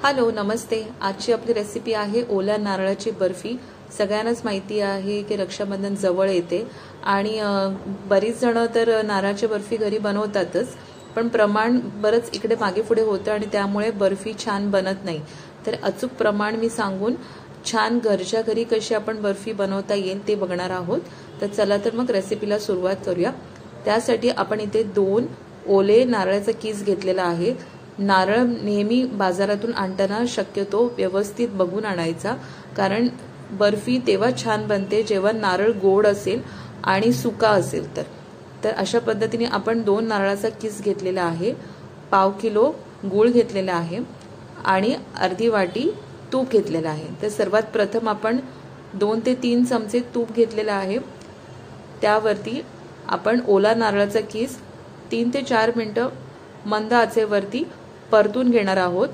Hello नमस्ते। आजची आपली recipe आहे ओल्या नारळाची बर्फी। सगळ्यांनाच माहिती आहे की रक्षाबंधन जवळ येते आणि बरीच जण तर नारळाची बर्फी घरी बनवतातच, पण प्रमाण बरंच इकडे मागे पुढे होतं आणि त्यामुळे बर्फी छान बनत नाही। तर अचूक प्रमाण मी सांगून छान घरच्या घरी कशी आपण बर्फी बनवता येईल ते बघणार आहोत। तर चला तर मग रेसिपीला सुरुवात करूया। त्यासाठी आपण इथे 2 ओले नारळाचा कीस घेतलेला आहे। नारळ नेहमी बाजारातून आणताना शक्यतो व्यवस्थित बघून आणायचा, कारण बर्फी तेव्हा छान बनते जेव्हा नारळ गोड असेल आणि सुका असेल। तर अशा पद्धतीने आपण 2 नारळाचा कीस घेतलेला आहे, पाव किलो गूळ घेतलेला आहे आणि अर्धी वाटी तूप घेतलेला आहे। तर सर्वात प्रथम आपण 2 ते 3 चमचे तूप घेतलेला आहे। त्यावरती आपण ओला नारळाचा कीस 3 ते 4 मिनिटं मंद आचेवरती परतून घेणार आहोत।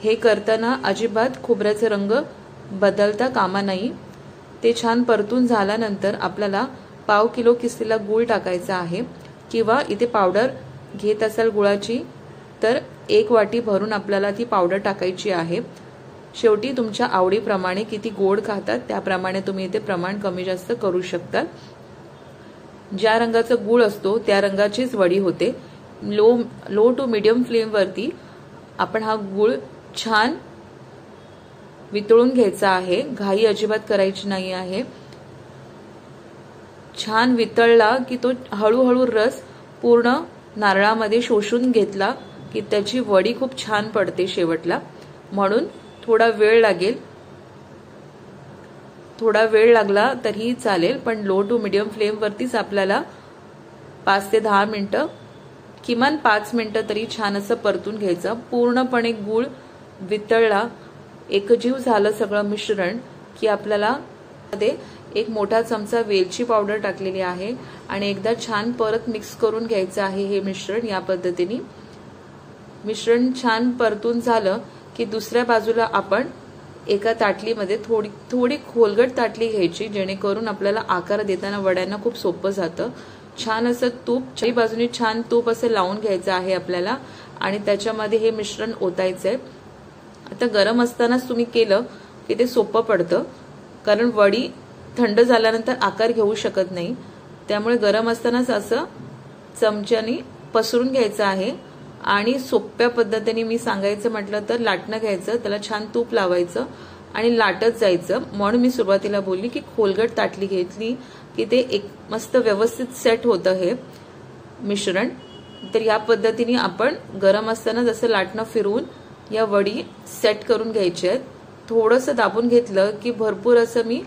हे करताना अजिबात खोबऱ्याचा रंग बदलता कामा नाही। ते छान परतून झाल्यानंतर आपल्याला पाव किलो किसलेला गूळ टाकायचा आहे, किंवा इथे पावडर घेत असाल गुळाची तर 1 वाटी भरून आपल्याला ती पावडर टाकायची आहे। शेवटी तुमच्या आवडीप्रमाणे किती गोड खातात त्याप्रमाणे तुम्ही इथे प्रमाण कमी जास्त करू शकता। ज्या रंगाचा गूळ असतो त्या रंगाचीच वडी होते। लो टू मीडियम फ्लेम वरती आपण हा गूळ छान वितळून घ्यायचा आहे, घाई अजिबात करायची नाही आहे। छान वितळला की तो हळूहळू रस पूर्ण नारळामध्ये शोषून घेतला की त्याची वडी खूप छान पडते शेवटला, म्हणून थोडा वेळ लागेल। थोडा वेळ लागला तरी चालेल, पण लो टू मीडियम फ्लेम वरतीच आपल्याला 5 ते 10 मिनिटं, किमान 5 मिनिटं तरी छान असं परतून घ्यायचं। पूर्णपणे गूळ वितळला, एकजीव झालं सगळं मिश्रण की आपल्याला मध्ये 1 मोठा चमचा वेलची पावडर टाकलेली आहे आणि एकदा छान परत मिक्स करून घ्यायचं आहे हे मिश्रण। या पद्धतीने मिश्रण छान परतून झालं की दुसऱ्या बाजूला आपण एका ताटलीमध्ये थोडी खोलगट ताटली घ्यायची, जेणेकरून आपल्याला आकार देताना वड्यांना खूप सोपं जातं। छान असं तूप चारी बाजूनी छान तूप असं लावून घ्यायचं आहे आपल्याला आणि त्याच्यामध्ये हे मिश्रण ओतायचंय। आता गरम असतानाच तुम्ही केलं की ते सोपं पडतं, कारण वडी थंड झाल्यानंतर आकार घेऊ शकत नाही। त्यामुळे गरम असतानाच असं चमच्याने पसरून घ्यायचं आहे आणि सोप्या पद्धतीने मी सांगायचं म्हटलं तर लाटणं घ्यायचं, त्याला छान तूप लावायचं आणि लाटत जायचं। म्हणून मी सुरुवातीला बोलली की खोलगट ताटली घेतली की ते एक मस्त व्यवस्थित सेट होतं हे मिश्रण। तर या पद्धतीने आपण गरम असताना जसं लाटणं फिरवून या वडी सेट करून घ्यायच्या आहेत। थोडंसं दाबून घेतलं की भरपूर असं मी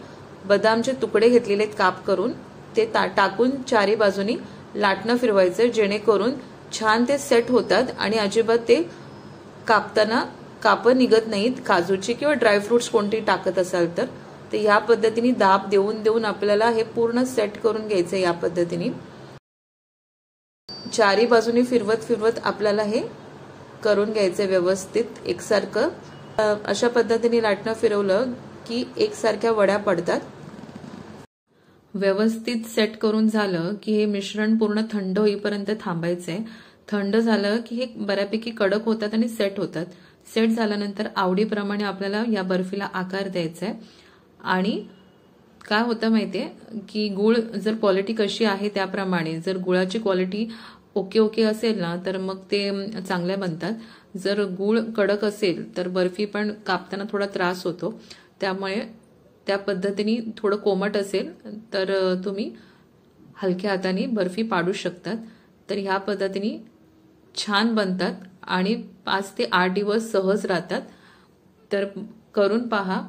बदामचे तुकडे घेतलेले आहेत काप करून, ते टाकून चारी बाजूनी लाटणं फिरवायचं, जेणेकरून छान ते सेट होतात आणि अजिबात ते कापताना कापं निघत नाहीत। काजूची किंवा ड्रायफ्रुट्स कोणती टाकत असाल तर या पद्धतीने दाब देऊन देऊन आपल्याला हे पूर्ण सेट करून घ्यायचं। या पद्धतीने चारी बाजूनी फिरवत फिरवत आपल्याला हे करून घ्यायचं व्यवस्थित एकसारखं। अशा पद्धतीने लाटणं फिरवलं की एकसारख्या वड्या पडतात। व्यवस्थित सेट करून झालं की हे मिश्रण पूर्ण थंड होईपर्यंत थांबायचंय। थंड झालं की हे बऱ्यापैकी कडक होतात आणि सेट होतात। सेट झाल्यानंतर आवडीप्रमाणे आपल्याला या बर्फीला आकार द्यायचा आहे। आणि काय होतं माहितीये की गूळ जर क्वालिटी कशी आहे त्याप्रमाणे, जर गुळाची क्वालिटी ओके असेल ना तर मग ते चांगल्या बनतात। जर गूळ कडक असेल तर बर्फी पण कापताना थोडा त्रास होतो। त्यामुळे त्या पद्धतीने थोडं कोमट असेल तर तुम्ही हलक्या हाताने बर्फी पाडू शकतात। तर ह्या पद्धतीने छान बनतात आणि 5 ते 8 दिवस सहज राहतात। तर करून पहा